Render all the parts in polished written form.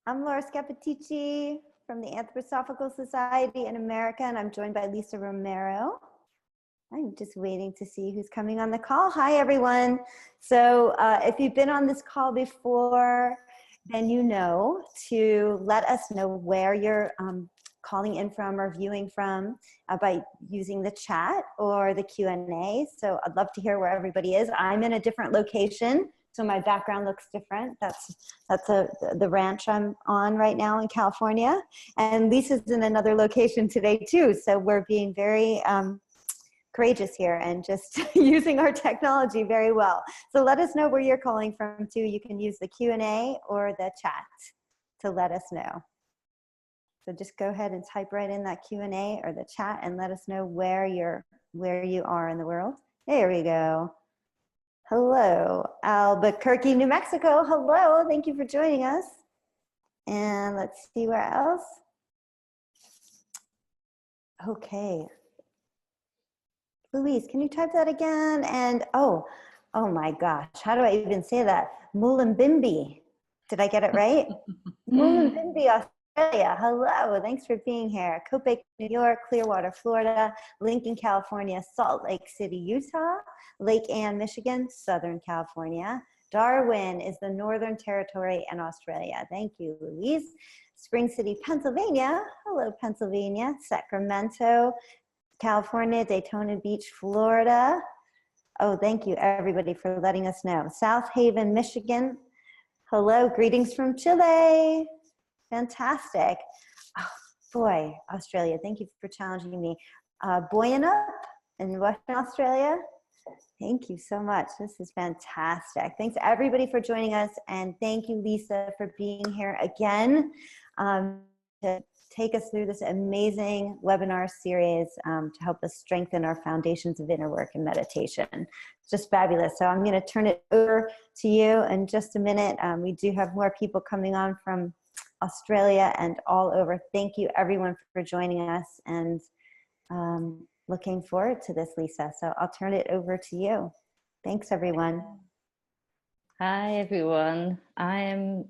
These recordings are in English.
I'm Laura Scapitici from the Anthroposophical Society in America, and I'm joined by Lisa Romero. I'm just waiting to see who's coming on the call. Hi, everyone. So if you've been on this call before, then you know to let us know where you're calling in from or viewing from by using the chat or the Q&A. So I'd love to hear where everybody is. I'm in a different location, so my background looks different. That's the ranch I'm on right now in California. And Lisa's in another location today too. So we're being very courageous here and just using our technology very well. So let us know where you're calling from too. You can use the Q&A or the chat to let us know. So just go ahead and type right in that Q&A or the chat and let us know where you are in the world. There we go. Hello, Albuquerque, New Mexico. Hello, thank you for joining us. And let's see where else. Okay. Louise, can you type that again? And oh my gosh, how do I even say that? Mullumbimby. Did I get it right? Mullumbimby, Australia. Hello, thanks for being here. Copiague, New York, Clearwater, Florida, Lincoln, California, Salt Lake City, Utah, Lake Anne, Michigan, Southern California. Darwin is the Northern Territory and Australia. Thank you, Louise. Spring City, Pennsylvania. Hello, Pennsylvania. Sacramento, California, Daytona Beach, Florida. Oh, thank you everybody for letting us know. South Haven, Michigan. Hello, greetings from Chile. Fantastic. Oh, boy, Australia, thank you for challenging me. Boyanup in Western Australia. Thank you so much. This is fantastic. Thanks everybody for joining us. And thank you, Lisa, for being here again to take us through this amazing webinar series to help us strengthen our foundations of inner work and meditation. It's just fabulous. So I'm going to turn it over to you in just a minute. We do have more people coming on from Australia and all over. Thank you everyone for joining us, and looking forward to this, Lisa. So I'll turn it over to you. Thanks everyone. Hi everyone, I am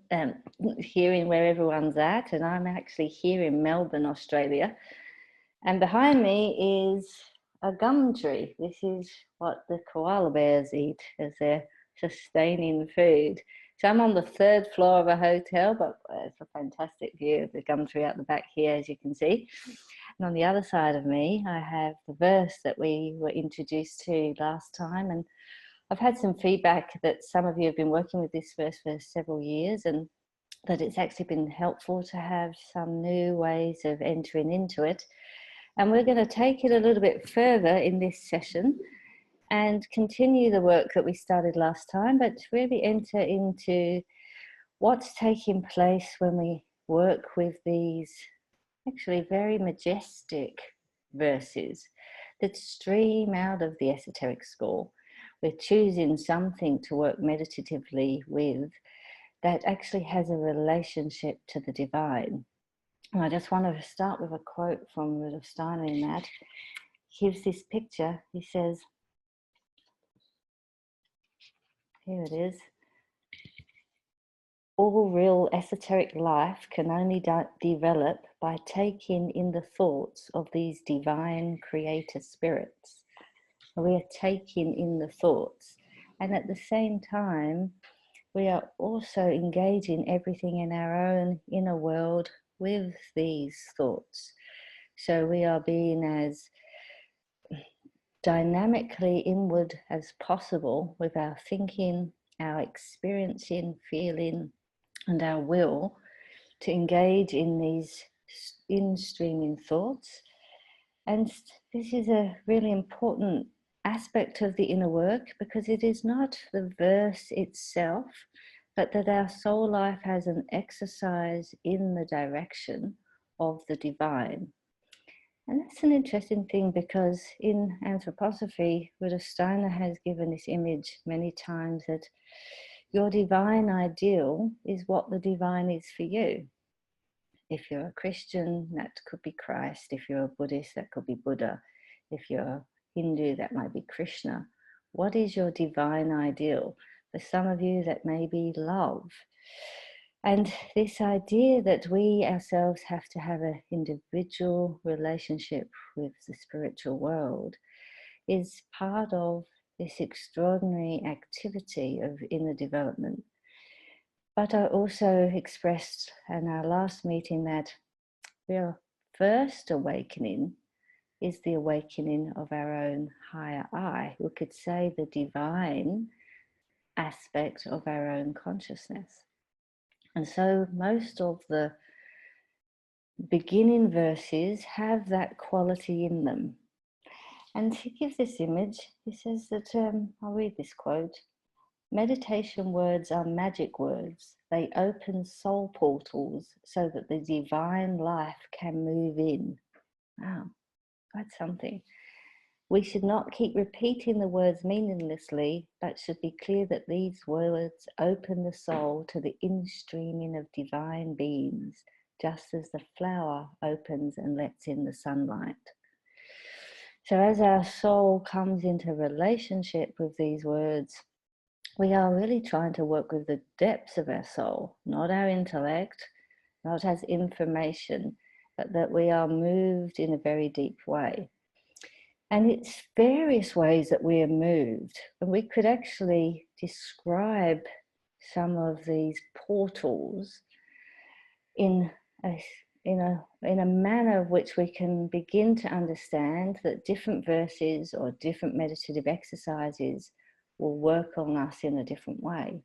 hearing where everyone's at, and I'm actually here in Melbourne, Australia. And behind me is a gum tree. This is what the koala bears eat as their sustaining food. So I'm on the 3rd floor of a hotel, but it's a fantastic view of the gum tree out the back here, as you can see. And on the other side of me, I have the verse that we were introduced to last time, and I've had some feedback that some of you have been working with this verse for several years, and that it's actually been helpful to have some new ways of entering into it. And we're going to take it a little bit further in this session and continue the work that we started last time, but really enter into what's taking place when we work with these actually very majestic verses that stream out of the esoteric school. We're choosing something to work meditatively with that actually has a relationship to the divine. And I just want to start with a quote from Rudolf Steiner in that. He gives this picture. He says, here it is, all real esoteric life can only develop by taking in the thoughts of these divine creator spirits. We are taking in the thoughts, and at the same time we are also engaging everything in our own inner world with these thoughts. So we are being as dynamically inward as possible with our thinking, our experiencing, feeling, and our will to engage in these in-streaming thoughts. And this is a really important aspect of the inner work, because it is not the verse itself, but that our soul life has an exercise in the direction of the divine. And that's an interesting thing, because in anthroposophy, Rudolf Steiner has given this image many times that your divine ideal is what the divine is for you. If you're a Christian, that could be Christ. If you're a Buddhist, that could be Buddha. If you're Hindu, that might be Krishna. What is your divine ideal? For some of you, that may be love. And this idea that we ourselves have to have an individual relationship with the spiritual world is part of this extraordinary activity of inner development. But I also expressed in our last meeting that our first awakening is the awakening of our own higher I. We could say the divine aspect of our own consciousness. And so most of the beginning verses have that quality in them. And he gives this image. He says that, I'll read this quote: meditation words are magic words. They open soul portals so that the divine life can move in. Wow, that's something. We should not keep repeating the words meaninglessly, but should be clear that these words open the soul to the instreaming of divine beings, just as the flower opens and lets in the sunlight. So as our soul comes into relationship with these words, we are really trying to work with the depths of our soul, not our intellect, not as information, but that we are moved in a very deep way. And it's various ways that we are moved. And we could actually describe some of these portals in a manner of which we can begin to understand that different verses or different meditative exercises will work on us in a different way.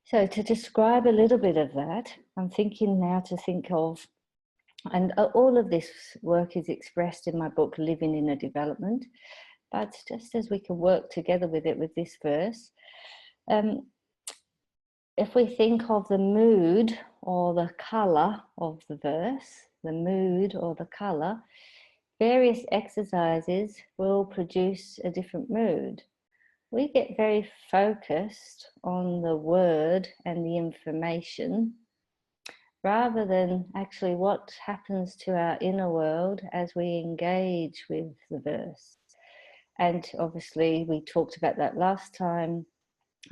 So to describe a little bit of that, I'm thinking now to think of, and all of this work is expressed in my book, Living in a Development, but just as we can work together with it with this verse, if we think of the mood or the color of the verse, the mood or the color, various exercises will produce a different mood. We get very focused on the word and the information, rather than actually what happens to our inner world as we engage with the verse. And obviously we talked about that last time,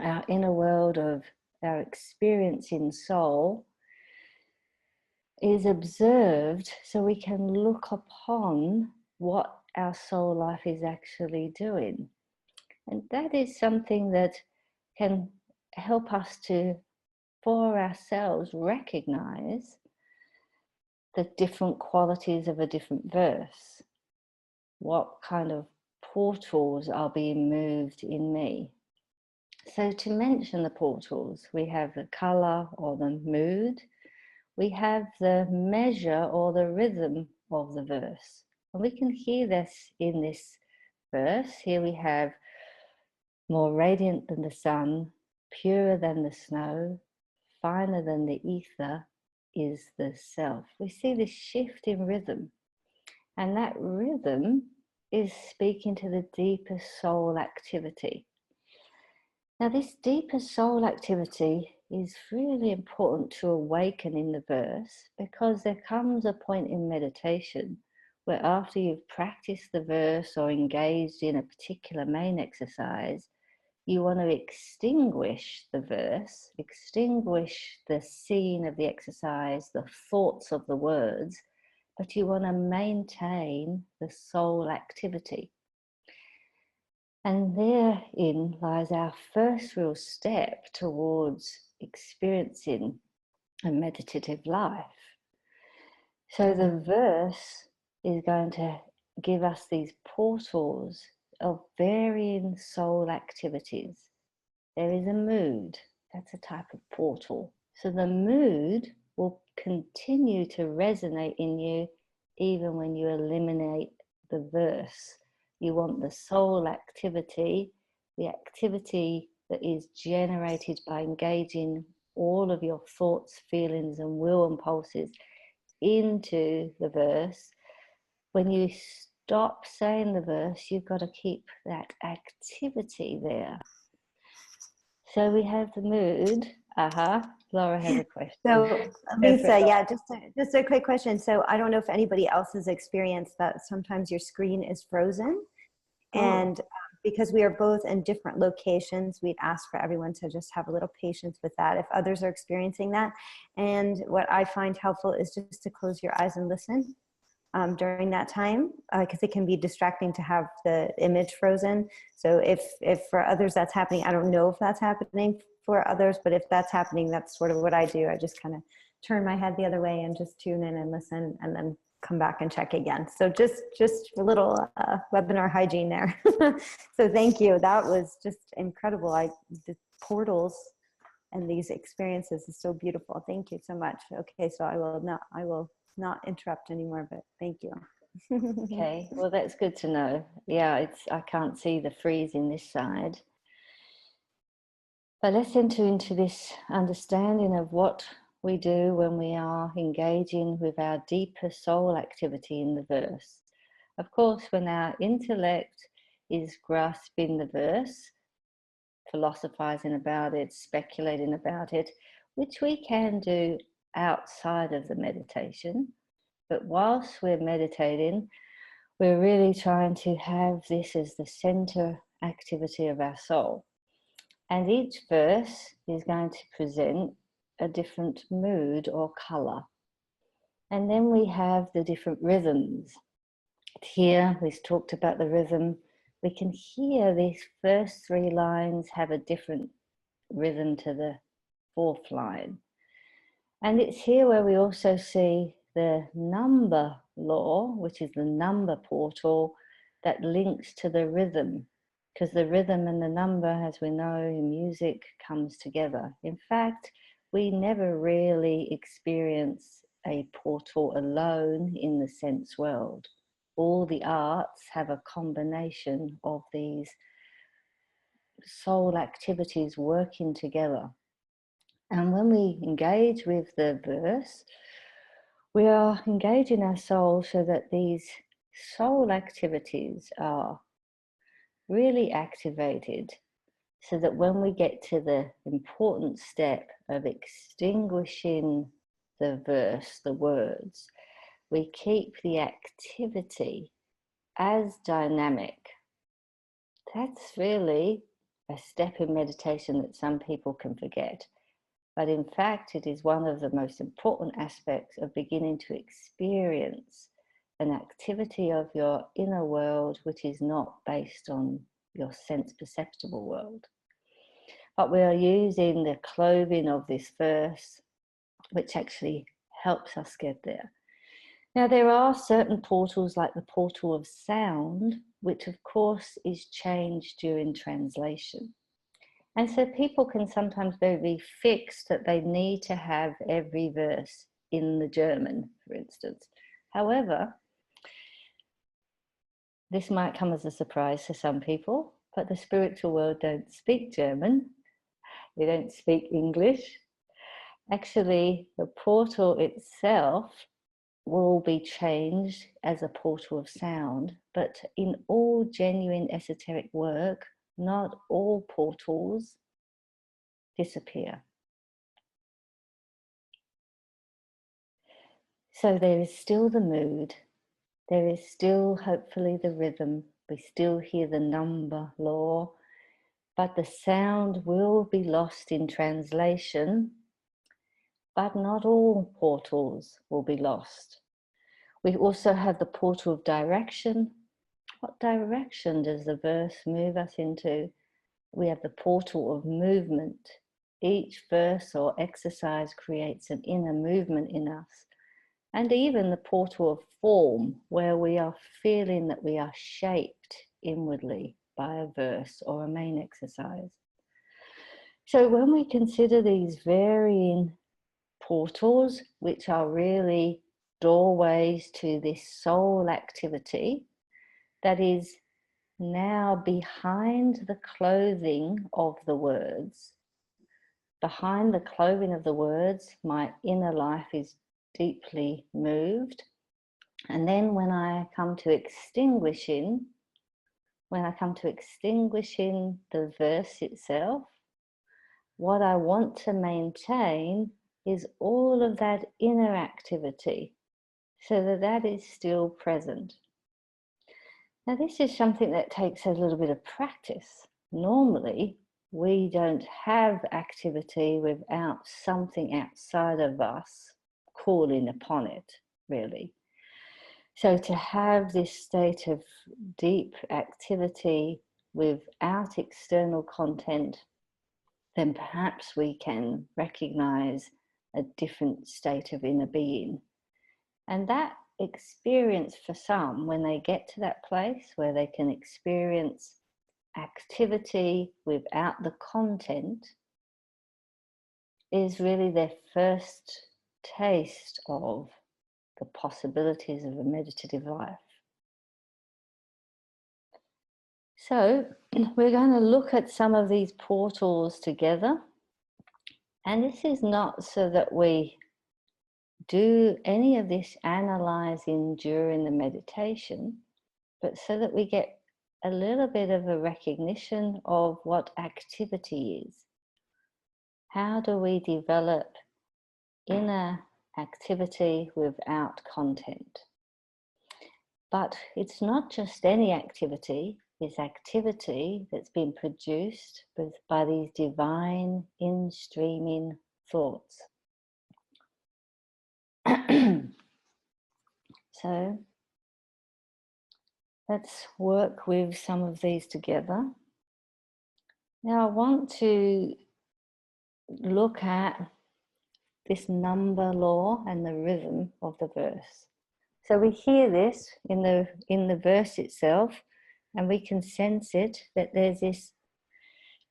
our inner world of our experience in soul is observed so we can look upon what our soul life is actually doing. And that is something that can help us to, for ourselves, recognize the different qualities of a different verse. What kind of portals are being moved in me? So to mention the portals, we have the color or the mood, we have the measure or the rhythm of the verse. And we can hear this in this verse. Here we have more radiant than the sun, purer than the snow, finer than the ether is the self. We see this shift in rhythm, and that rhythm is speaking to the deeper soul activity. Now, this deeper soul activity is really important to awaken in the verse, because there comes a point in meditation where, after you've practiced the verse or engaged in a particular main exercise, you want to extinguish the verse, extinguish the scene of the exercise, the thoughts of the words, but you want to maintain the soul activity. And therein lies our first real step towards experiencing a meditative life. So the verse is going to give us these portals of varying soul activities. There is a mood, that's a type of portal. So the mood will continue to resonate in you even when you eliminate the verse. You want the soul activity, the activity that is generated by engaging all of your thoughts, feelings, and will impulses into the verse. When you stop saying the verse, you've got to keep that activity there. So we have the mood. Laura has a question. So Lisa, yeah, just a quick question. So I don't know if anybody else has experienced that sometimes your screen is frozen, and because we are both in different locations, we'd ask for everyone to just have a little patience with that if others are experiencing that. And what I find helpful is just to close your eyes and listen during that time, because it can be distracting to have the image frozen. So if for others that's happening, I don't know if that's happening for others, but if that's happening, that's sort of what I do. I just kind of turn my head the other way and just tune in and listen, and then come back and check again. So just a little webinar hygiene there. So thank you. That was just incredible. The portals and these experiences is so beautiful. Thank you so much. Okay, so I will not interrupt anymore, but thank you. Okay, well, that's good to know. Yeah, I can't see the freezing this side. But let's enter into this understanding of what we do when we are engaging with our deeper soul activity in the verse. Of course, when our intellect is grasping the verse, philosophizing about it, speculating about it, which we can do outside of the meditation, but whilst we're meditating, we're really trying to have this as the center activity of our soul. And each verse is going to present a different mood or color. And then we have the different rhythms. Here, we've talked about the rhythm. We can hear these first three lines have a different rhythm to the fourth line. And it's here where we also see the number law, which is the number portal that links to the rhythm, because the rhythm and the number, as we know in music, comes together. In fact, we never really experience a portal alone in the sense world. All the arts have a combination of these soul activities working together. And when we engage with the verse, we are engaging our soul so that these soul activities are really activated, so that when we get to the important step of extinguishing the verse, the words, we keep the activity as dynamic. That's really a step in meditation that some people can forget. But in fact, it is one of the most important aspects of beginning to experience an activity of your inner world, which is not based on your sense perceptible world. But we are using the clothing of this verse, which actually helps us get there. Now, there are certain portals, like the portal of sound, which of course is changed during translation. And so people can sometimes be fixed that they need to have every verse in the German, for instance. However, this might come as a surprise to some people, but the spiritual world don't speak German. They don't speak English. Actually, the portal itself will be changed as a portal of sound, but in all genuine esoteric work, not all portals disappear. So there is still the mood, there is still hopefully the rhythm, we still hear the number law, but the sound will be lost in translation, but not all portals will be lost. We also have the portal of direction. What direction does the verse move us into? We have the portal of movement. Each verse or exercise creates an inner movement in us. And even the portal of form, where we are feeling that we are shaped inwardly by a verse or a main exercise. So when we consider these varying portals, which are really doorways to this soul activity that is now behind the clothing of the words. Behind the clothing of the words, my inner life is deeply moved. And then when I come to extinguishing the verse itself, what I want to maintain is all of that inner activity, so that that is still present. Now, this is something that takes a little bit of practice. Normally, we don't have activity without something outside of us calling upon it, really. So to have this state of deep activity without external content, then perhaps we can recognize a different state of inner being. And that experience for some, when they get to that place where they can experience activity without the content, is really their first taste of the possibilities of a meditative life. So we're going to look at some of these portals together. And this is not so that we do any of this analyzing during the meditation, but so that we get a little bit of a recognition of what activity is. How do we develop inner activity without content? But it's not just any activity, it's activity that's been produced by these divine in-streaming thoughts. So let's work with some of these together. Now I want to look at this number law and the rhythm of the verse. So we hear this in the verse itself, and we can sense it, that there's this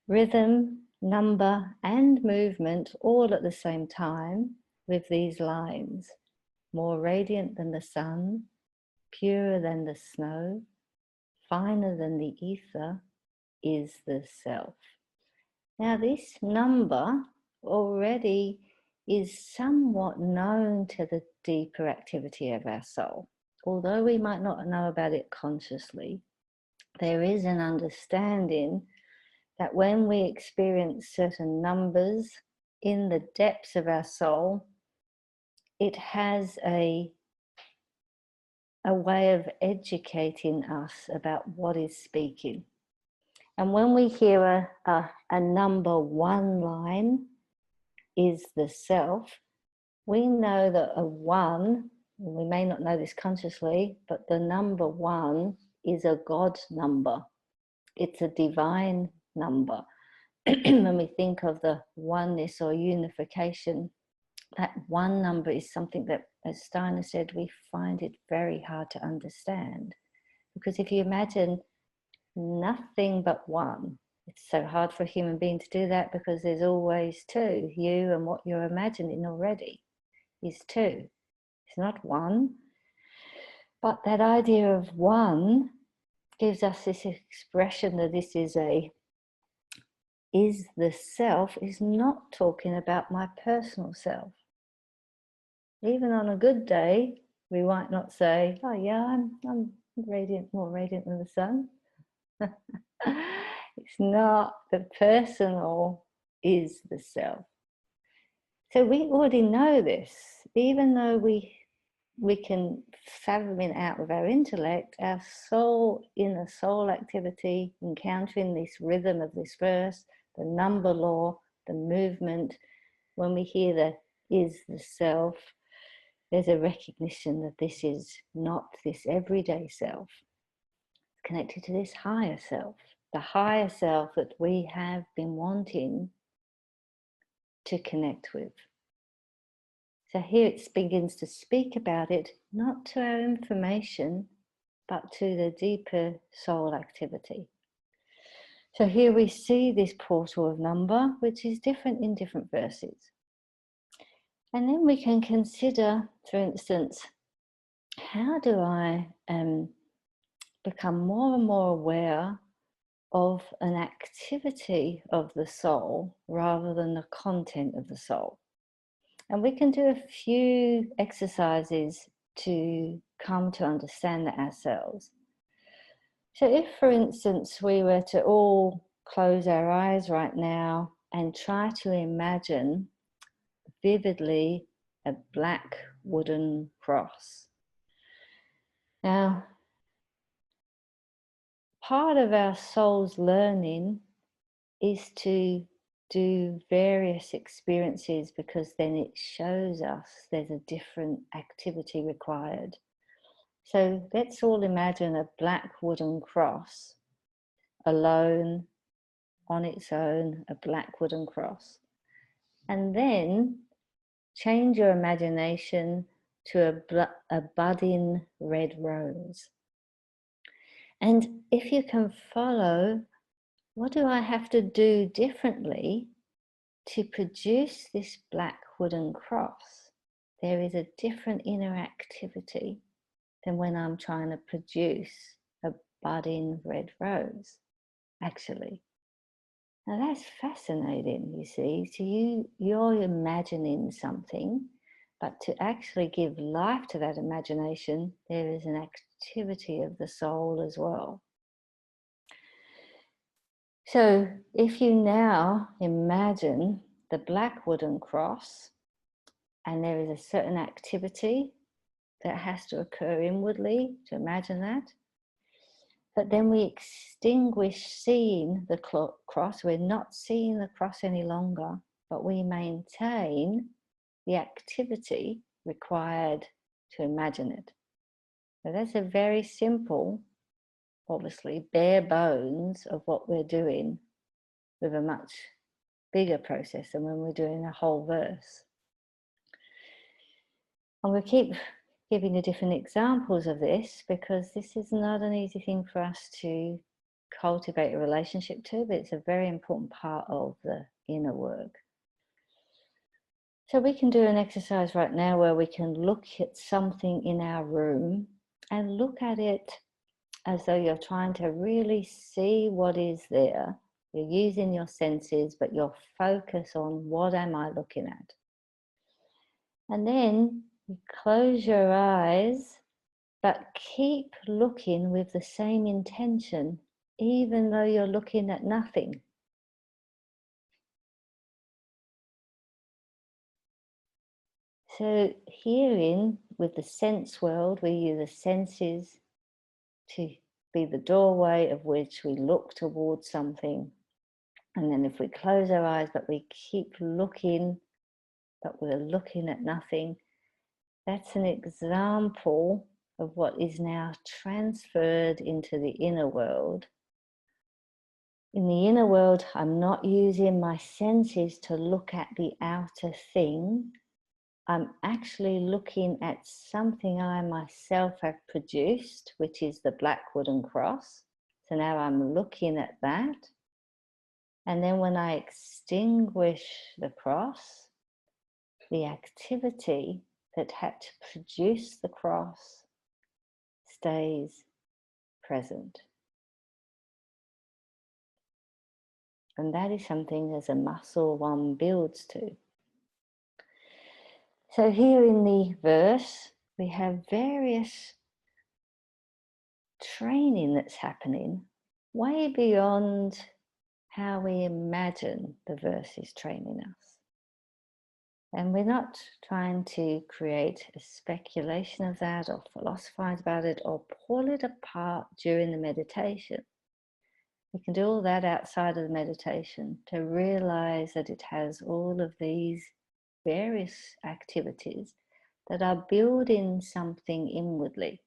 rhythm, number, and movement all at the same time with these lines. More radiant than the sun, purer than the snow, finer than the ether is the self. Now this number already is somewhat known to the deeper activity of our soul. Although we might not know about it consciously, there is an understanding that when we experience certain numbers in the depths of our soul, it has a way of educating us about what is speaking. And when we hear a number one line is the self, we know that a one, we may not know this consciously, but the number one is a God number. It's a divine number. When we think of the oneness or unification, that one number is something that, as Steiner said, we find it very hard to understand. Because if you imagine nothing but one, it's so hard for a human being to do that, because there's always two. You and what you're imagining already is two. It's not one. But that idea of one gives us this expression that this is the self, is not talking about my personal self. Even on a good day, we might not say, oh yeah, I'm radiant, more radiant than the sun. It's not. The personal is the self. So we already know this. Even though we can fathom it out with our intellect, our soul, inner soul activity, encountering this rhythm of this verse, the number law, the movement, when we hear the is the self, there's a recognition that this is not this everyday self. It's connected to this higher self, the higher self that we have been wanting to connect with. So here it begins to speak about it, not to our information, but to the deeper soul activity. So here we see this portal of number, which is different in different verses. And then we can consider, for instance, how do I become more and more aware of an activity of the soul rather than the content of the soul? And we can do a few exercises to come to understand that ourselves. So if, for instance, we were to all close our eyes right now and try to imagine vividly a black wooden cross. Now, part of our soul's learning is to do various experiences, because then it shows us there's a different activity required. So let's all imagine a black wooden cross, alone, on its own, a black wooden cross. And then change your imagination to a budding red rose. And if you can follow, what do I have to do differently to produce this black wooden cross? There is a different inner activity than when I'm trying to produce a budding red rose, actually. Now that's fascinating, you see. So you're imagining something, but to actually give life to that imagination, there is an activity of the soul as well. So if you now imagine the black wooden cross, and there is a certain activity that has to occur inwardly to imagine that, but then we extinguish seeing the cross. We're not seeing the cross any longer, but we maintain the activity required to imagine it. So that's a very simple, obviously, bare bones of what we're doing, with a much bigger process than when we're doing a whole verse. And we'll keep giving you different examples of this, because this is not an easy thing for us to cultivate a relationship to, but it's a very important part of the inner work. So we can do an exercise right now where we can look at something in our room and look at it as though you're trying to really see what is there. You're using your senses, but you're focused on what am I looking at. And then you close your eyes, but keep looking with the same intention, even though you're looking at nothing. So hearing with the sense world, we use the senses to be the doorway of which we look towards something. And then if we close our eyes, but we keep looking, but we're looking at nothing, that's an example of what is now transferred into the inner world. In the inner world, I'm not using my senses to look at the outer thing. I'm actually looking at something I myself have produced, which is the black wooden cross. So now I'm looking at that. And then when I extinguish the cross, the activity that had to produce the cross stays present. And that is something as a muscle one builds to. So here in the verse, we have various training that's happening way beyond how we imagine the verse is training us. And we're not trying to create a speculation of that or philosophize about it or pull it apart during the meditation. We can do all that outside of the meditation to realize that it has all of these various activities that are building something inwardly.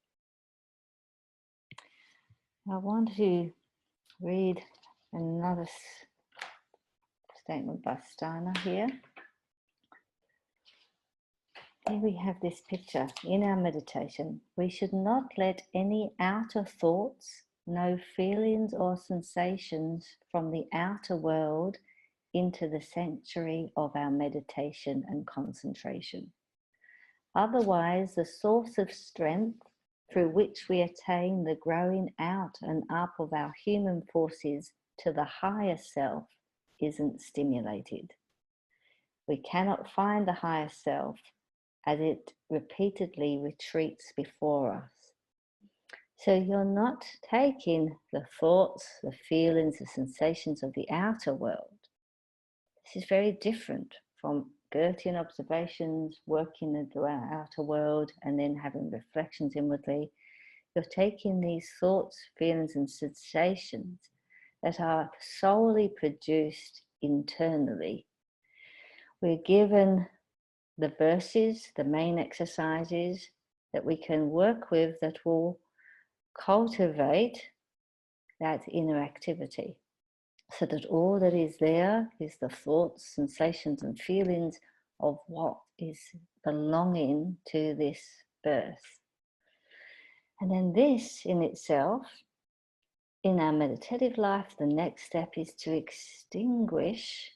I want to read another statement by Steiner here. Here we have this picture in our meditation. We should not let any outer thoughts, no feelings or sensations from the outer world into the sanctuary of our meditation and concentration. Otherwise, the source of strength through which we attain the growing out and up of our human forces to the higher self isn't stimulated. We cannot find the higher self as it repeatedly retreats before us. So you're not taking the thoughts, the feelings, the sensations of the outer world. This is very different from Goethean observations, working into our outer world, and then having reflections inwardly. You're taking these thoughts, feelings, and sensations that are solely produced internally. We're given the verses, the main exercises that we can work with that will cultivate that inner activity, so that all that is there is the thoughts, sensations, and feelings of what is belonging to this birth. And then this in itself, in our meditative life, the next step is to extinguish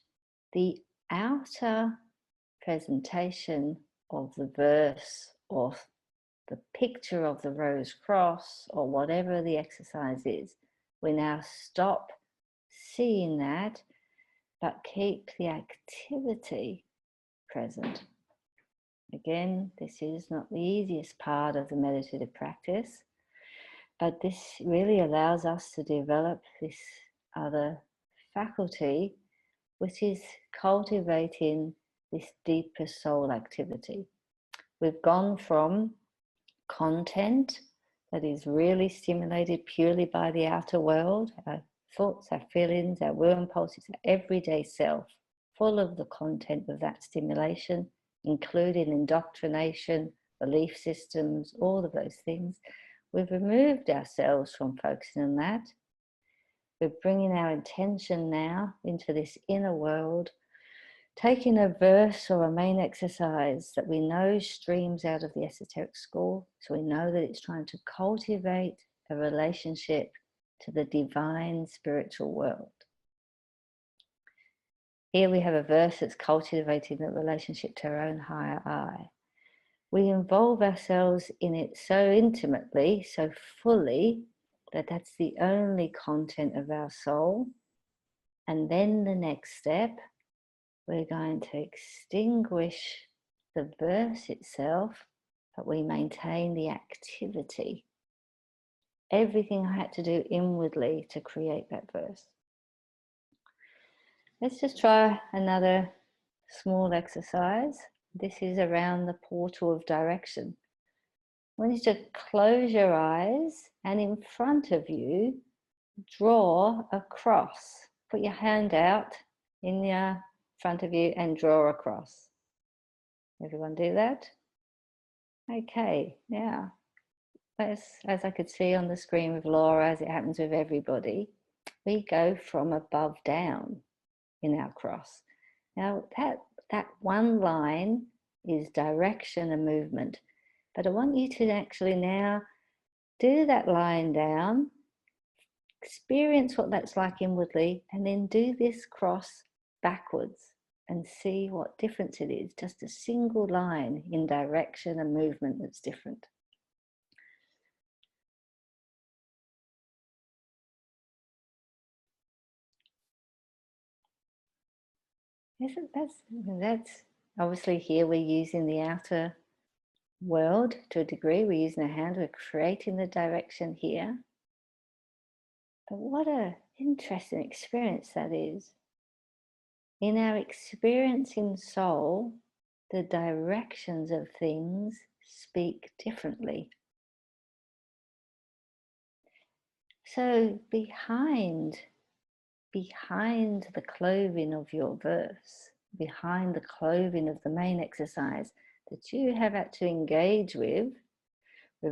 the outer presentation of the verse or the picture of the rose cross or whatever the exercise is. We now stop seeing that, but keep the activity present. Again, this is not the easiest part of the meditative practice, but this really allows us to develop this other faculty, which is cultivating this deeper soul activity. We've gone from content that is really stimulated purely by the outer world, our thoughts, our feelings, our will impulses, our everyday self, full of the content of that stimulation, including indoctrination, belief systems, all of those things. We've removed ourselves from focusing on that. We're bringing our intention now into this inner world, taking a verse or a main exercise that we know streams out of the esoteric school, so we know that it's trying to cultivate a relationship to the divine spiritual world. Here we have a verse that's cultivating the relationship to our own higher I. We involve ourselves in it so intimately, so fully, that that's the only content of our soul. And then the next step, we're going to extinguish the verse itself, but we maintain the activity. Everything I had to do inwardly to create that verse. Let's just try another small exercise. This is around the portal of direction. I want you to close your eyes and in front of you, draw a cross. Put your hand out in your front of you and draw a cross. Everyone do that? Okay, yeah. As I could see on the screen with Laura, as it happens with everybody, we go from above down in our cross. Now that one line is direction and movement, but I want you to actually now do that line down, experience what that's like inwardly, and then do this cross backwards and see what difference it is. Just a single line in direction and movement that's different. That's obviously here we're using the outer world to a degree. We're using our hand, we're creating the direction here. But what an interesting experience that is. In our experience in soul, the directions of things speak differently. So behind the clothing of your verse, behind the clothing of the main exercise that you have had to engage with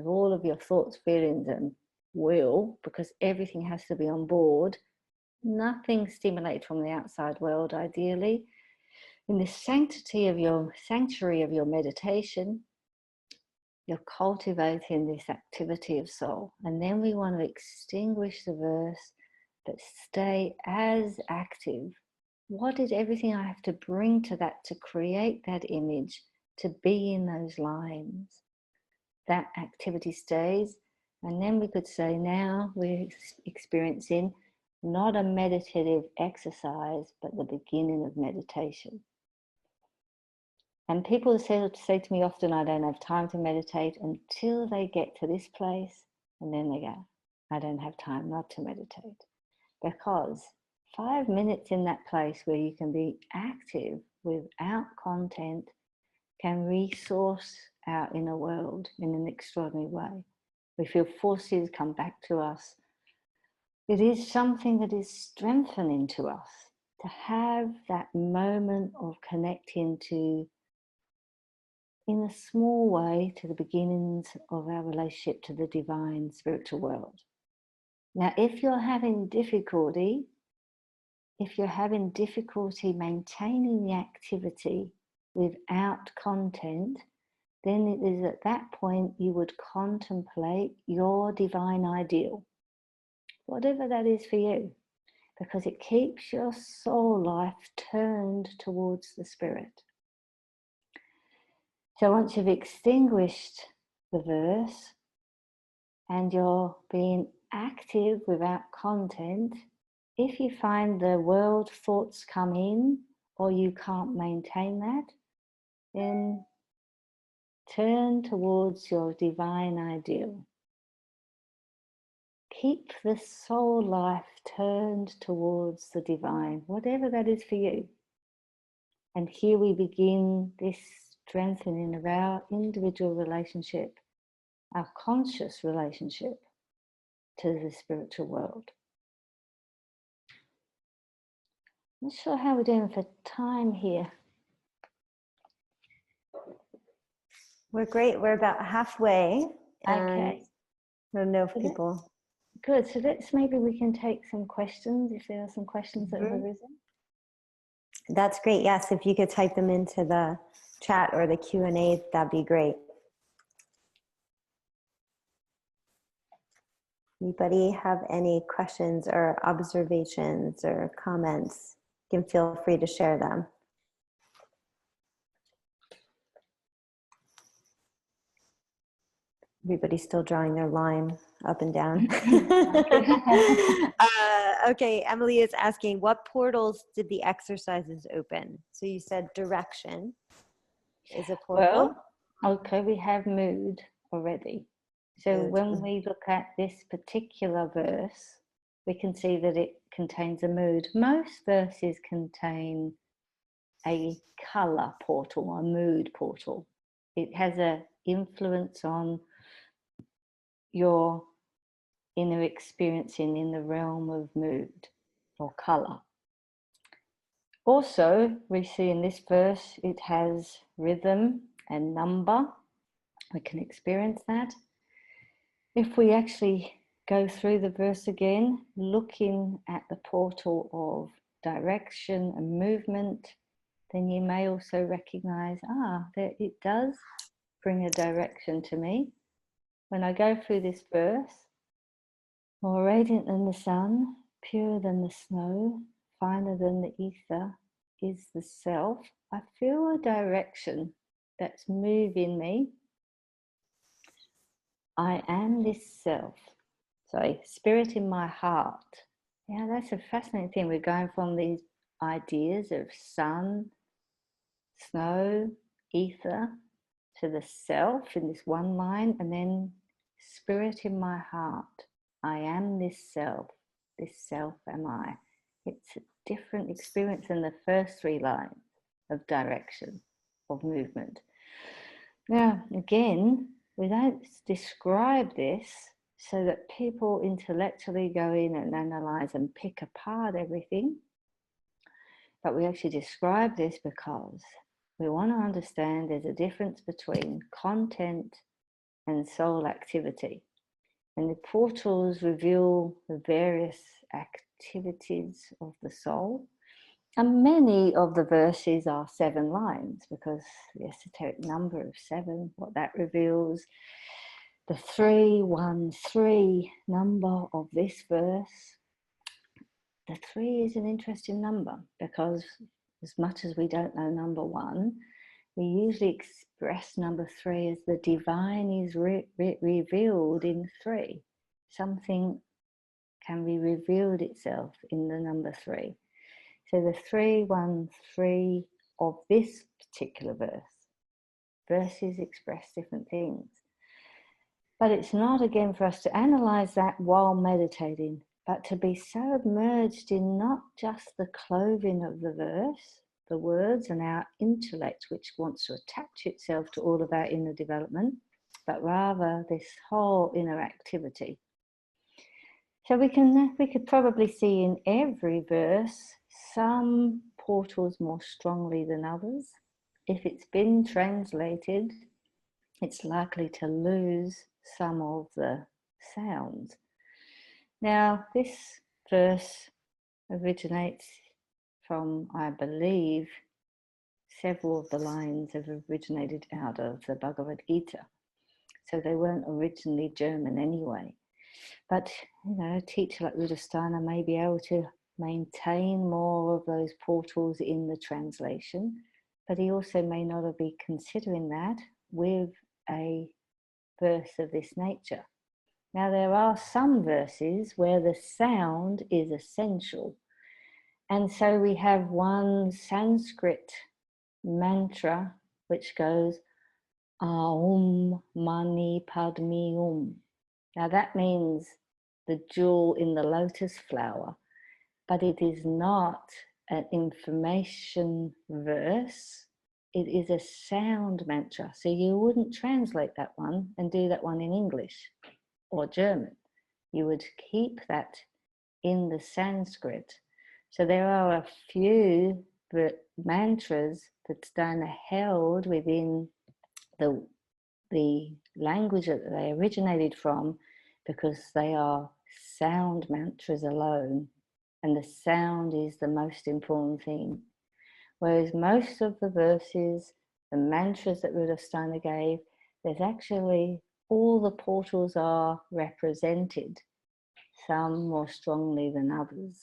all of your thoughts, feelings, and will, because everything has to be on board, nothing stimulated from the outside world, ideally. In the sanctuary of your meditation, you're cultivating this activity of soul. And then we want to extinguish the verse, but stay as active. What is everything I have to bring to that to create that image, to be in those lines? That activity stays. And then we could say now we're experiencing not a meditative exercise, but the beginning of meditation. And people say to me often, I don't have time to meditate, until they get to this place, and then they go, I don't have time not to meditate. Because 5 minutes in that place where you can be active without content can resource our inner world in an extraordinary way. we feel forces come back to us. It is something that is strengthening to us to have that moment of connecting to, in a small way, to the beginnings of our relationship to the divine spiritual world. Now, if you're having difficulty maintaining the activity without content, then it is at that point you would contemplate your divine ideal, whatever that is for you, because it keeps your soul life turned towards the spirit. So once you've extinguished the verse and you're being active without content, if you find the world thoughts come in or you can't maintain that, then turn towards your divine ideal. Keep the soul life turned towards the divine, whatever that is for you. And here we begin this strengthening of our individual relationship, our conscious relationship to the spiritual world. Not sure how we're doing for time here. We're great. We're about halfway. Okay. I don't know if people... Good. So maybe we can take some questions if there are some questions that have arisen. That's great. Yes, if you could type them into the chat or the Q&A, that'd be great. Anybody have any questions or observations or comments? You can feel free to share them. Everybody's still drawing their line up and down. Okay, Emily is asking, what portals did the exercises open? So you said direction is a portal. Well, okay, we have mood already. So when we look at this particular verse, we can see that it contains a mood. Most verses contain a color portal, a mood portal. It has an influence on your inner experiencing in the realm of mood or color. Also, we see in this verse, it has rhythm and number. We can experience that. If we actually go through the verse again, looking at the portal of direction and movement, then you may also recognize, that it does bring a direction to me. When I go through this verse, more radiant than the sun, purer than the snow, finer than the ether is the self. I feel a direction that's moving me. I am this self. So spirit in my heart. Yeah, that's a fascinating thing. We're going from these ideas of sun, snow, ether, to the self in this one line, and then spirit in my heart. I am this self am I. It's a different experience than the first three lines of direction, of movement. Now, again, we don't describe this so that people intellectually go in and analyze and pick apart everything, but we actually describe this because we want to understand there's a difference between content and soul activity. And the portals reveal the various activities of the soul. And many of the verses are 7 lines because the esoteric number of 7, what that reveals. The 313 number of this verse. The 3 is an interesting number because as much as we don't know number 1, we usually express number 3 as the divine is revealed in 3. Something can be revealed itself in the number 3. So the 313 of this particular verses express different things. But it's not, again, for us to analyze that while meditating, but to be so immersed in not just the clothing of the verse, the words, and our intellect, which wants to attach itself to all of our inner development, but rather this whole interactivity. So we could probably see in every verse some portals more strongly than others. If it's been translated, it's likely to lose some of the sounds. Now, this verse originates from, I believe, several of the lines have originated out of the Bhagavad Gita. So they weren't originally German anyway. But, you know, a teacher like Rudolf Steiner may be able to maintain more of those portals in the translation, but he also may not be considering that with a verse of this nature. Now, there are some verses where the sound is essential. And so we have one Sanskrit mantra which goes Aum Mani Padme Um. Now that means the jewel in the lotus flower, but it is not an information verse. It is a sound mantra. So you wouldn't translate that one and do that one in English or German. You would keep that in the Sanskrit. So there are a few mantras that Steiner held within the language that they originated from, because they are sound mantras alone, and the sound is the most important thing. Whereas most of the verses, the mantras that Rudolf Steiner gave, there's actually all the portals are represented, some more strongly than others.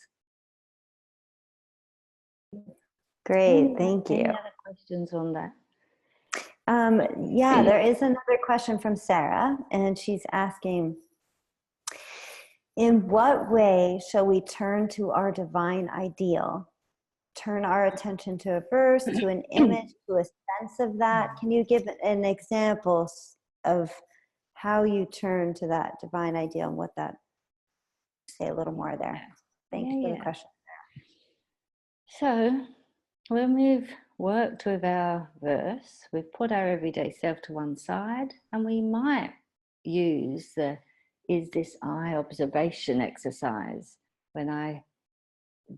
Great, thank you. Any other questions on that? Yeah, there is another question from Sarah, and she's asking, in what way shall we turn to our divine ideal? Turn our attention to a verse, to an image, to a sense of that? Can you give an example of how you turn to that divine ideal and what that, say a little more there. Thank you for the question. So when we've worked with our verse, we've put our everyday self to one side, and we might use the is this I observation exercise. When I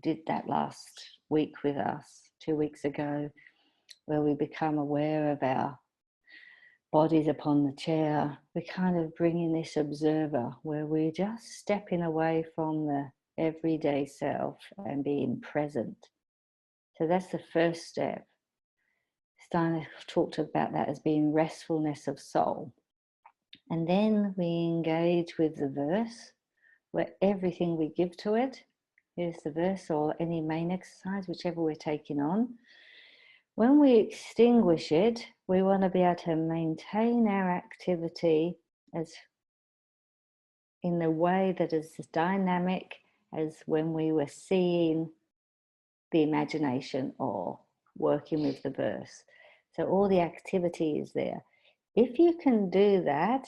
did that last week with us, 2 weeks ago, where we become aware of our bodies upon the chair, we kind of bring in this observer where we're just stepping away from the everyday self and being present. So that's the first step. Steiner talked about that as being restfulness of soul. And then we engage with the verse, where everything we give to it, here's the verse or any main exercise, whichever we're taking on. When we extinguish it, we want to be able to maintain our activity as in the way that is as dynamic as when we were seeing the imagination or working with the verse. So all the activity is there. If you can do that,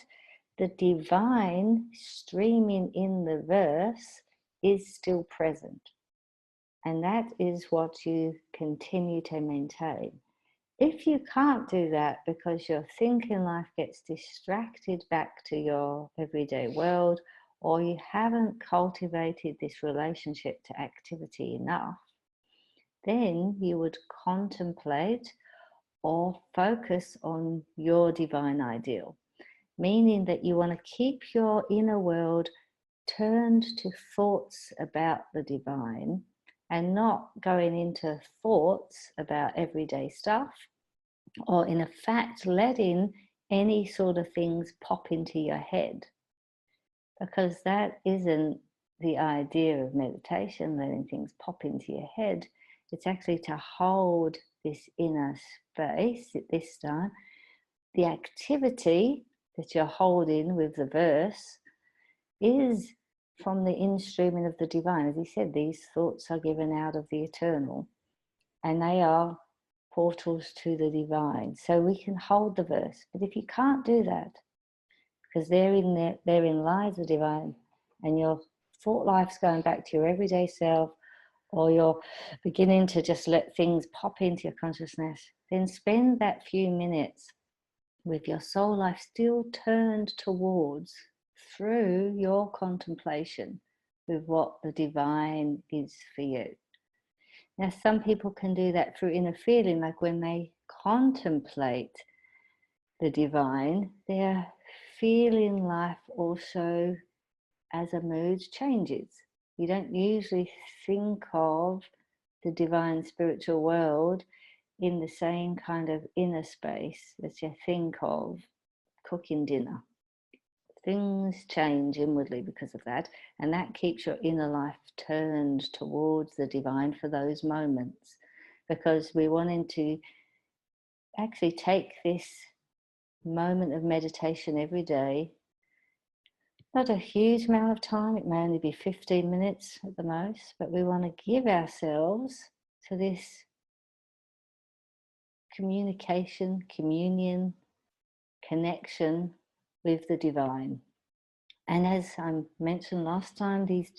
the divine streaming in the verse is still present. And that is what you continue to maintain. If you can't do that because your thinking life gets distracted back to your everyday world, or you haven't cultivated this relationship to activity enough, then you would contemplate or focus on your divine ideal, meaning that you want to keep your inner world turned to thoughts about the divine and not going into thoughts about everyday stuff, or in fact letting any sort of things pop into your head, because that isn't the idea of meditation, letting things pop into your head. It's actually to hold this inner space at this time. The activity that you're holding with the verse is from the instreaming of the divine. As he said, these thoughts are given out of the eternal, and they are portals to the divine. So we can hold the verse. But if you can't do that, because therein lies the divine, and your thought life's going back to your everyday self, or you're beginning to just let things pop into your consciousness, then spend that few minutes with your soul life still turned towards, through your contemplation with what the divine is for you. Now, some people can do that through inner feeling, like when they contemplate the divine, they're feeling life also as a mood changes. You don't usually think of the divine spiritual world in the same kind of inner space as you think of cooking dinner. Things change inwardly because of that, and that keeps your inner life turned towards the divine for those moments, because we're wanting to actually take this moment of meditation every day. Not a huge amount of time, it may only be 15 minutes at the most, but we want to give ourselves to this communication, communion, connection with the divine. And as I mentioned last time, these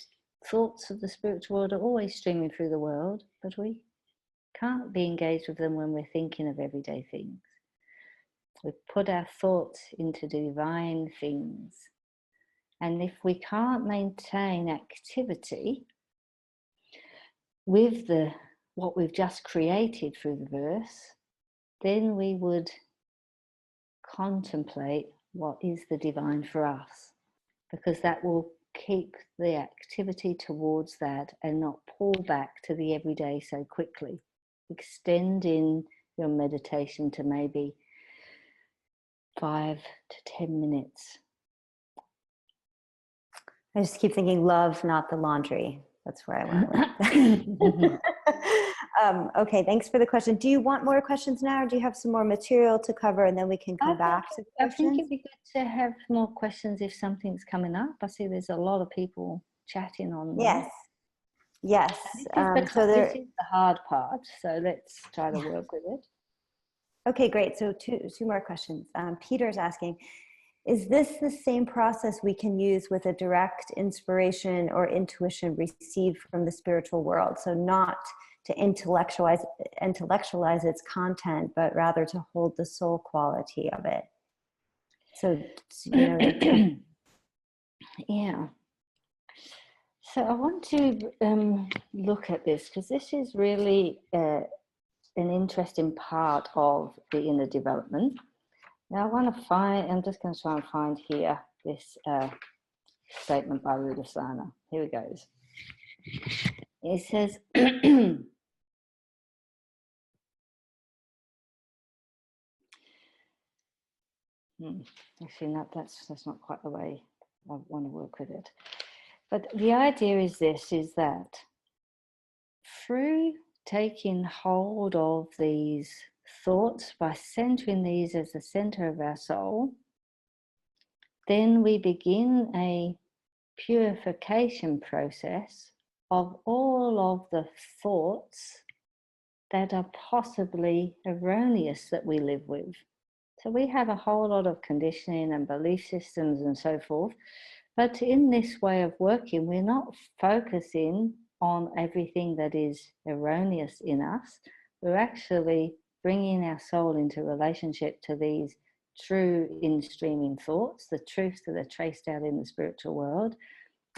thoughts of the spiritual world are always streaming through the world, but we can't be engaged with them when we're thinking of everyday things. We put our thoughts into divine things. And if we can't maintain activity with what we've just created through the verse, then we would contemplate what is the divine for us, because that will keep the activity towards that and not pull back to the everyday so quickly, extending your meditation to maybe 5 to 10 minutes. I just keep thinking love, not the laundry. That's where I went with. Okay, thanks for the question. Do you want more questions now, or do you have some more material to cover, and then we can come back to questions? I think it'd be good to have more questions if something's coming up. I see there's a lot of people chatting on there. Yes. Yes. So this is the hard part, so let's try to work with it. Okay, great. So two more questions. Peter's asking, is this the same process we can use with a direct inspiration or intuition received from the spiritual world? So not to intellectualize its content, but rather to hold the soul quality of it. So, yeah. So I want to look at this, because this is really an interesting part of the inner development. Now I'm just going to try and find here this statement by Rudasana. Here it goes. It says, actually, no, that's not quite the way I want to work with it. But the idea is that through taking hold of these thoughts, by centering these as the center of our soul, then we begin a purification process of all of the thoughts that are possibly erroneous that we live with. So we have a whole lot of conditioning and belief systems and so forth, but in this way of working, we're not focusing on everything that is erroneous in us. We're actually bringing our soul into relationship to these true in-streaming thoughts, the truths that are traced out in the spiritual world.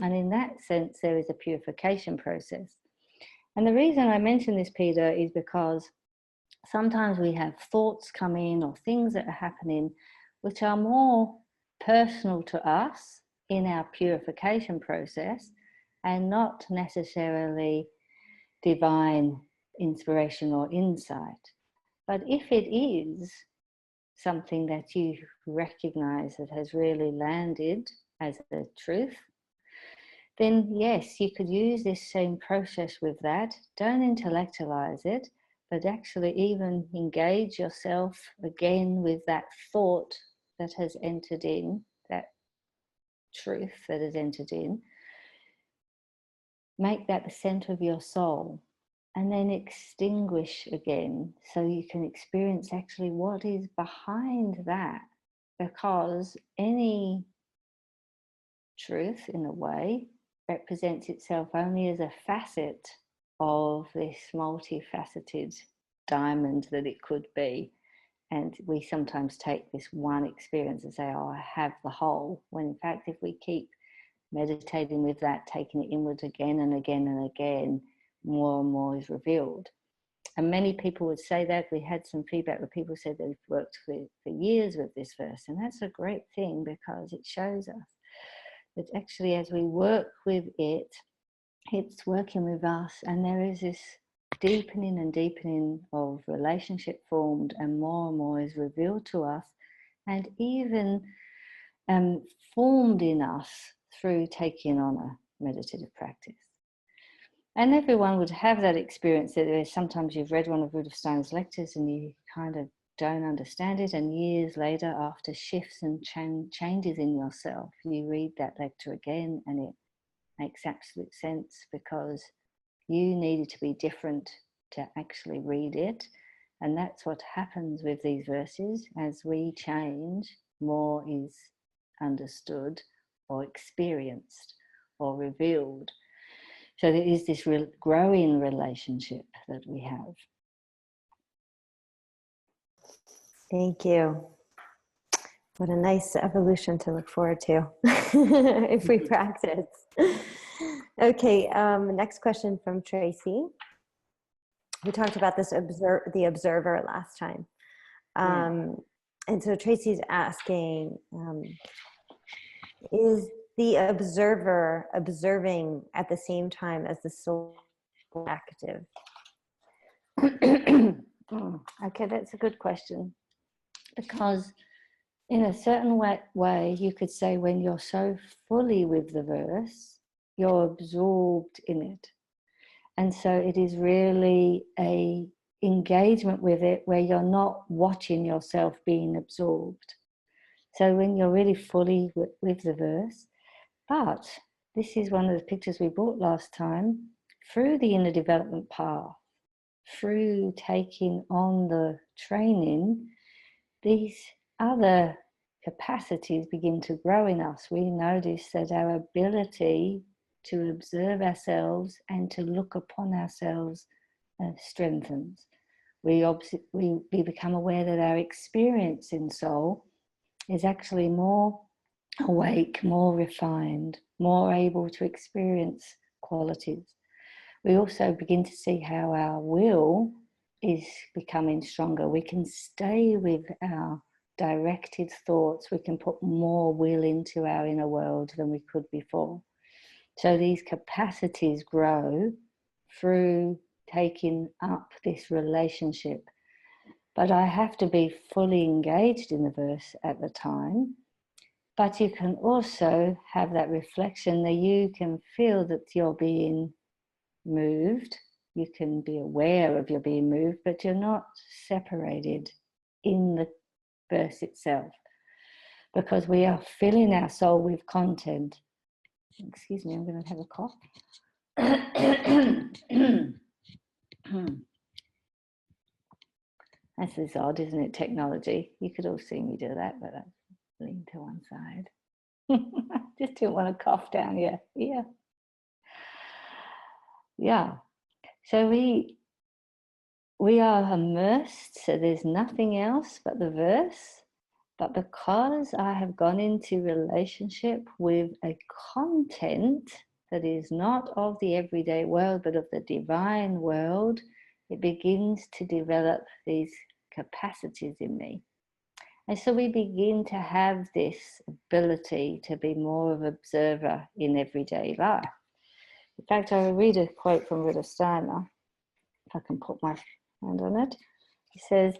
And in that sense, there is a purification process. And the reason I mention this, Peter, is because sometimes we have thoughts come in or things that are happening which are more personal to us in our purification process and not necessarily divine inspiration or insight. But if it is something that you recognize that has really landed as a truth, then yes, you could use this same process with that. Don't intellectualize it, but actually even engage yourself again with that thought that has entered in, that truth that has entered in. Make that the center of your soul, and then extinguish again, so you can experience actually what is behind that, because any truth, in a way, represents itself only as a facet of this multifaceted diamond that it could be. And we sometimes take this one experience and say, oh, I have the whole, when in fact, if we keep meditating with that, taking it inwards again and again and again, more and more is revealed. And many people would say that. We had some feedback where people said they've worked for years with this verse, and that's a great thing, because it shows us that actually as we work with it, it's working with us, and there is this deepening and deepening of relationship formed, and more is revealed to us, and even formed in us through taking on a meditative practice. And everyone would have that experience that there's sometimes you've read one of Rudolf Steiner's lectures and you kind of don't understand it, and years later, after shifts and changes in yourself, you read that lecture again and it makes absolute sense, because you needed to be different to actually read it. And that's what happens with these verses. As we change, more is understood or experienced or revealed. So there is this growing relationship that we have. Thank you. What a nice evolution to look forward to if we practice. Okay, next question from Tracy. We talked about this the observer last time. And so Tracy's asking, is the observer observing at the same time as the soul active? Okay, that's a good question. Because in a certain way, you could say when you're so fully with the verse, you're absorbed in it. And so it is really a engagement with it where you're not watching yourself being absorbed. So when you're really fully with the verse, but this is one of the pictures we brought last time, through the inner development path, through taking on the training, these other capacities begin to grow in us. We notice that our ability to observe ourselves and to look upon ourselves strengthens. We become aware that our experience in soul is actually more awake, more refined, more able to experience qualities. We also begin to see how our will is becoming stronger. We can stay with our directed thoughts. We can put more will into our inner world than we could before. So these capacities grow through taking up this relationship. But I have to be fully engaged in the verse at the time. But you can also have that reflection that you can feel that you're being moved. You can be aware of you're being moved, but you're not separated in the verse itself, because we are filling our soul with content. Excuse me, I'm going to have a cough. This is odd, isn't it? Technology. You could all see me do that, but I lean to one side. Just didn't want to cough down your ear. Yeah. So we are immersed, so there's nothing else but the verse. But because I have gone into relationship with a content that is not of the everyday world, but of the divine world, it begins to develop these capacities in me. And so we begin to have this ability to be more of an observer in everyday life. In fact, I will read a quote from Rudolf Steiner, if I can put my hand on it. He says,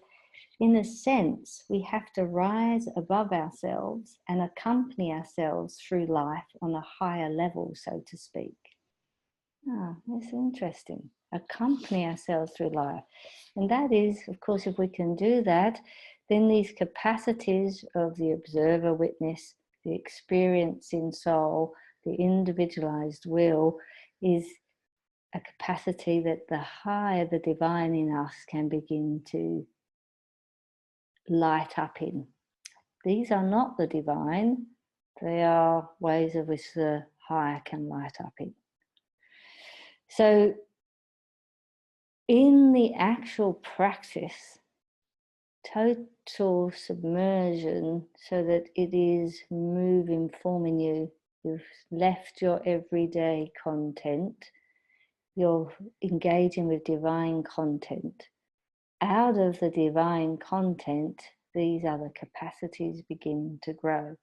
in a sense, we have to rise above ourselves and accompany ourselves through life on a higher level, so to speak. That's interesting. Accompany ourselves through life. And that is, of course, if we can do that, then these capacities of the observer witness, the experiencing soul, the individualized will, is a capacity that the higher the divine in us can begin to light up in. These are not the divine, they are ways of which the higher can light up in. So in the actual practice, total submersion so that it is moving, forming you. You've left your everyday content. You're engaging with divine content. Out of the divine content, these other capacities begin to grow.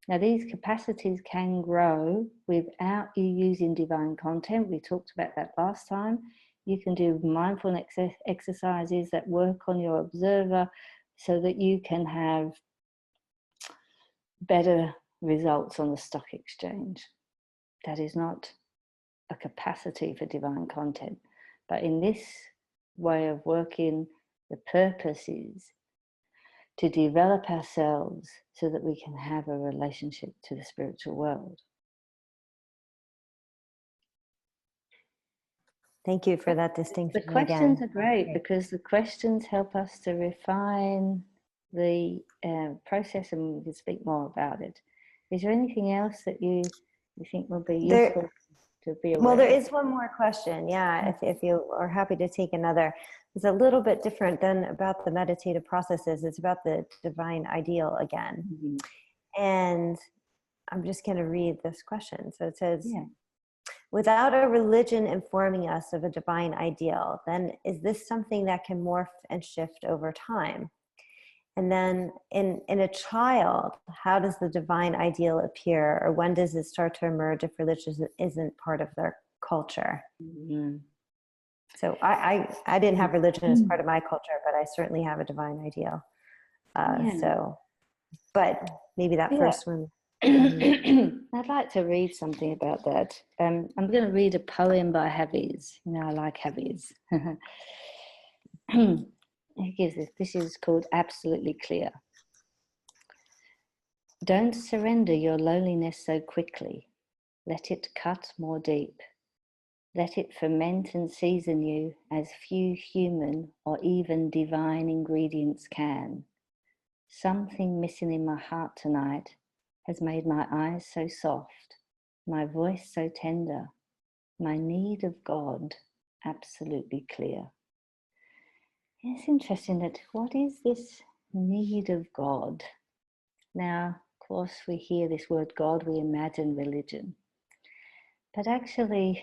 Now, these capacities can grow without you using divine content. We talked about that last time. You can do mindfulness exercises that work on your observer so that you can have better results on the stock exchange. That is not a capacity for divine content. But in this way of working, the purpose is to develop ourselves so that we can have a relationship to the spiritual world. Thank you for that distinction. The questions again. are great because the questions help us to refine the process, and we can speak more about it. Is there anything else that you think will be useful to be aware Well, there of? is one more question. Yeah, if you are happy to take another. It's a little bit different than about the meditative processes. It's about the divine ideal again. Mm-hmm. And I'm just going to read this question. So it says, Yeah. Without a religion informing us of a divine ideal, then is this something that can morph and shift over time? And then in a child, how does the divine ideal appear, or when does it start to emerge if religion isn't part of their culture? Mm-hmm. So I didn't have religion as part of my culture, but I certainly have a divine ideal. So, but maybe that first one. I'd like to read something about that. I'm going to read a poem by Hafiz. You know, I like Hafiz. He gives this. This is called Absolutely Clear. Don't surrender your loneliness so quickly. Let it cut more deep. Let it ferment and season you as few human or even divine ingredients can. Something missing in my heart tonight has made my eyes so soft, my voice so tender, my need of God absolutely clear. It's interesting that what is this need of God? Now, of course, we hear this word God, we imagine religion. But actually,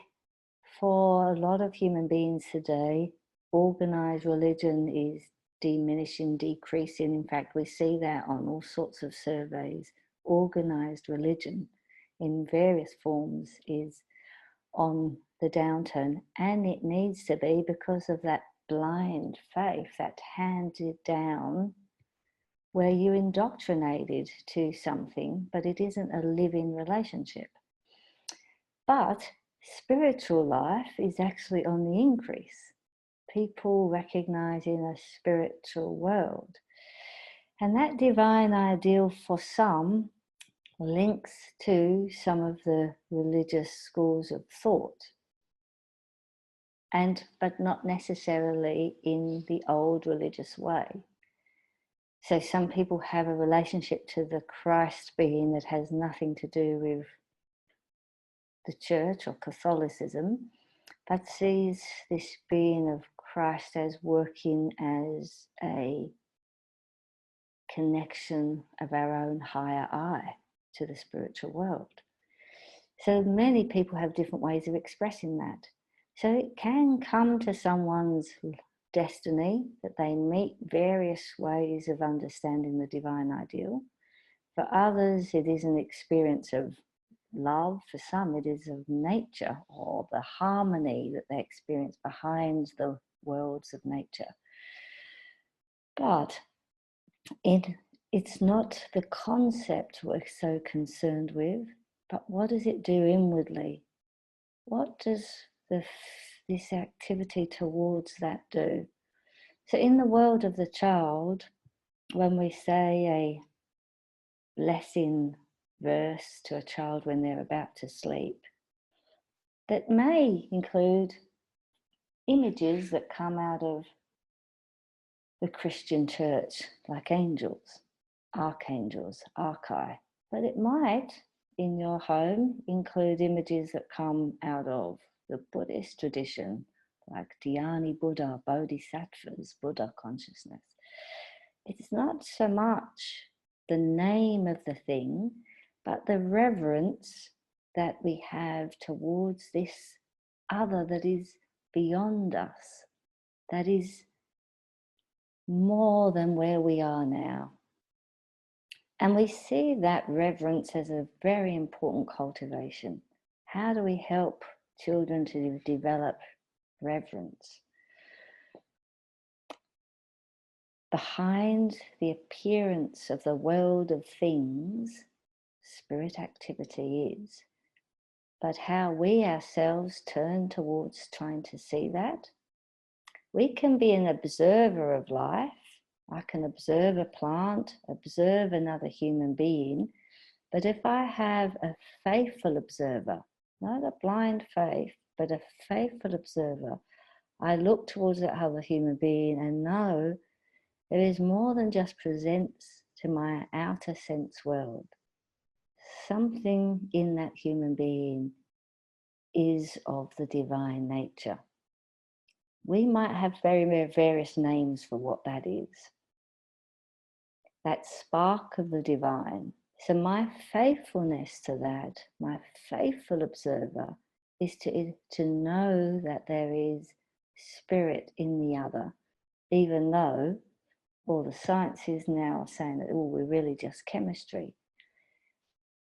for a lot of human beings today, organized religion is diminishing, decreasing. In fact, we see that on all sorts of surveys. Organized religion in various forms is on the downturn, and it needs to be because of that blind faith, that handed down, where you're indoctrinated to something, but it isn't a living relationship. But spiritual life is actually on the increase. People recognizing a spiritual world. And that divine ideal for some links to some of the religious schools of thought, but not necessarily in the old religious way. So some people have a relationship to the Christ being that has nothing to do with the church or Catholicism, but sees this being of Christ as working as a connection of our own higher I to the spiritual world. So many people have different ways of expressing that. So it can come to someone's destiny that they meet various ways of understanding the divine ideal. For others, it is an experience of love. For some, it is of nature or the harmony that they experience behind the worlds of nature. But it's not the concept we're so concerned with, but what does it do inwardly? What does this activity towards that do? So in the world of the child, when we say a blessing verse to a child when they're about to sleep, that may include images that come out of the Christian church, like angels, archangels, archai. But it might, in your home, include images that come out of the Buddhist tradition, like Dhyani Buddha, Bodhisattvas, Buddha consciousness. it's not so much the name of the thing, but the reverence that we have towards this other that is beyond us, that is more than where we are now. And we see that reverence as a very important cultivation. How do we help children to develop reverence? Behind the appearance of the world of things, spirit activity is, but how we ourselves turn towards trying to see that. We can be an observer of life. I can observe a plant, observe another human being, but if I have a faithful observer, not a blind faith, but a faithful observer, I look towards that other human being and know there is more than just presents to my outer sense world. Something in that human being is of the divine nature. We might have various names for what that is. That spark of the divine. So my faithfulness to that, my faithful observer, is to know that there is spirit in the other, even though all the sciences now are saying that, oh, we're really just chemistry.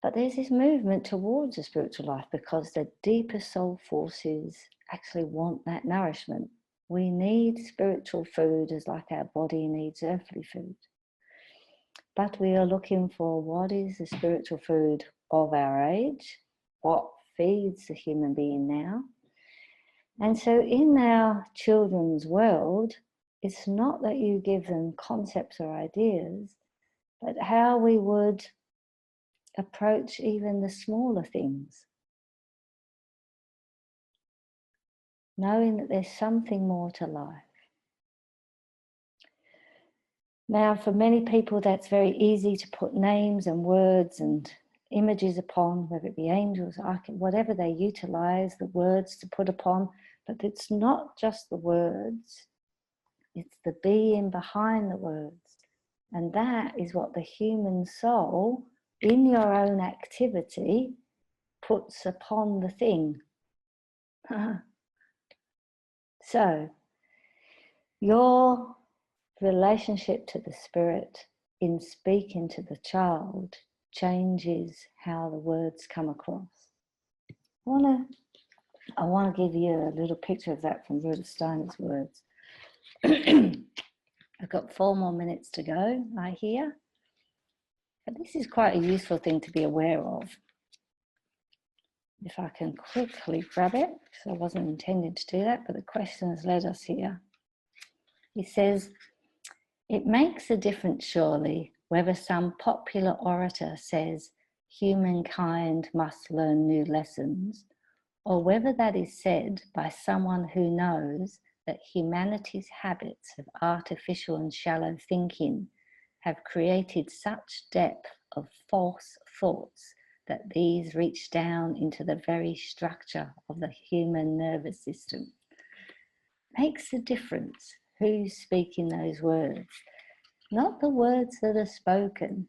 But there's this movement towards a spiritual life because the deeper soul forces actually want that nourishment. We need spiritual food as like our body needs earthly food. But we are looking for what is the spiritual food of our age, what feeds the human being now. And so in our children's world, it's not that you give them concepts or ideas, but how we would approach even the smaller things. Knowing that there's something more to life. Now, for many people, that's very easy to put names and words and images upon, whether it be angels, whatever they utilize, the words to put upon. But it's not just the words, it's the being behind the words. And that is what the human soul, in your own activity, puts upon the thing. So, your relationship to the spirit in speaking to the child changes how the words come across. I want to give you a little picture of that from Rudolf Steiner's words. I've got 4 more minutes to go, I hear. But this is quite a useful thing to be aware of. If I can quickly grab it, because I wasn't intending to do that, but the question has led us here. He says, it makes a difference, surely, whether some popular orator says humankind must learn new lessons, or whether that is said by someone who knows that humanity's habits of artificial and shallow thinking have created such depth of false thoughts that these reach down into the very structure of the human nervous system. Makes a difference who's speaking those words, not the words that are spoken.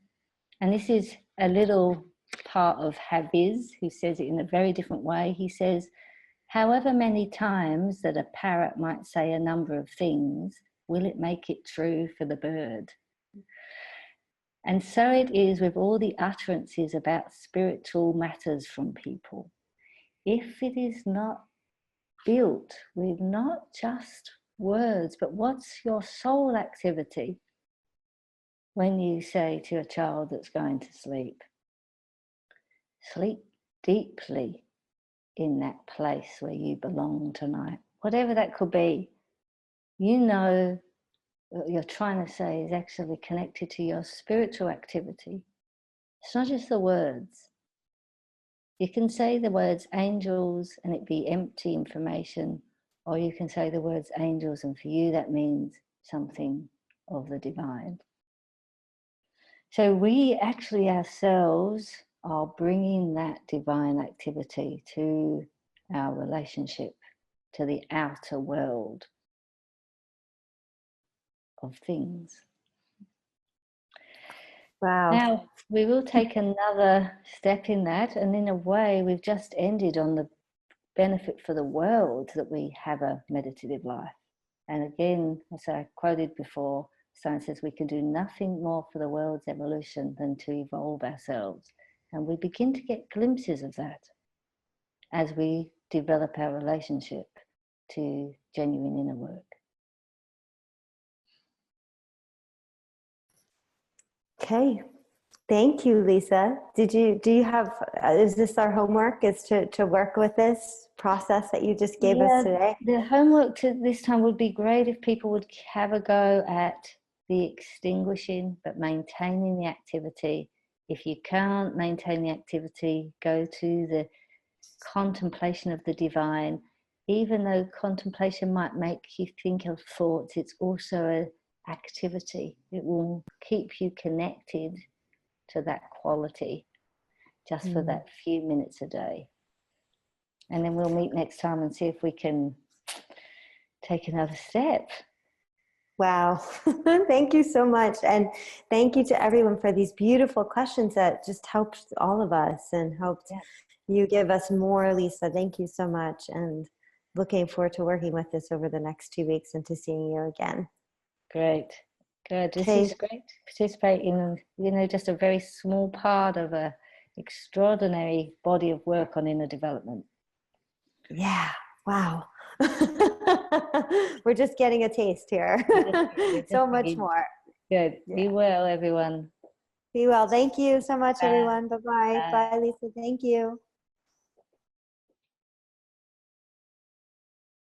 And this is a little part of Haviz, who says it in a very different way. He says, however many times that a parrot might say a number of things, will it make it true for the bird? And so it is with all the utterances about spiritual matters from people. If it is not built with not just words, but what's your soul activity when you say to a child that's going to sleep, sleep deeply in that place where you belong tonight, whatever that could be. You know what you're trying to say is actually connected to your spiritual activity. It's not just the words. You can say the words angels and it be empty information, or you can say the words angels and for you that means something of the divine. So we actually ourselves are bringing that divine activity to our relationship, to the outer world of things. Wow. Now, we will take another step in that, and in a way, we've just ended on the benefit for the world that we have a meditative life. And again, as I quoted before, science says we can do nothing more for the world's evolution than to evolve ourselves. And we begin to get glimpses of that as we develop our relationship to genuine inner work. Okay. Thank you, Lisa. Do you have, is this our homework, is to work with this process that you just gave us today? The homework to this time would be great if people would have a go at the extinguishing, but maintaining the activity. If you can't maintain the activity, go to the contemplation of the divine. Even though contemplation might make you think of thoughts, it's also an activity. It will keep you connected to that quality just for that few minutes a day. And then we'll meet next time and see if we can take another step. Wow. Thank you so much. And thank you to everyone for these beautiful questions that just helped all of us and helped you give us more, Lisa. Thank you so much. And looking forward to working with this over the next 2 weeks and to seeing you again. Great. Good. This Okay. is great to participate in, just a very small part of a extraordinary body of work on inner development. Yeah. Wow. We're just getting a taste here. So much more. Good. Yeah. Be well, everyone. Be well. Thank you so much, everyone. Bye-bye. Bye. Bye, Lisa. Thank you.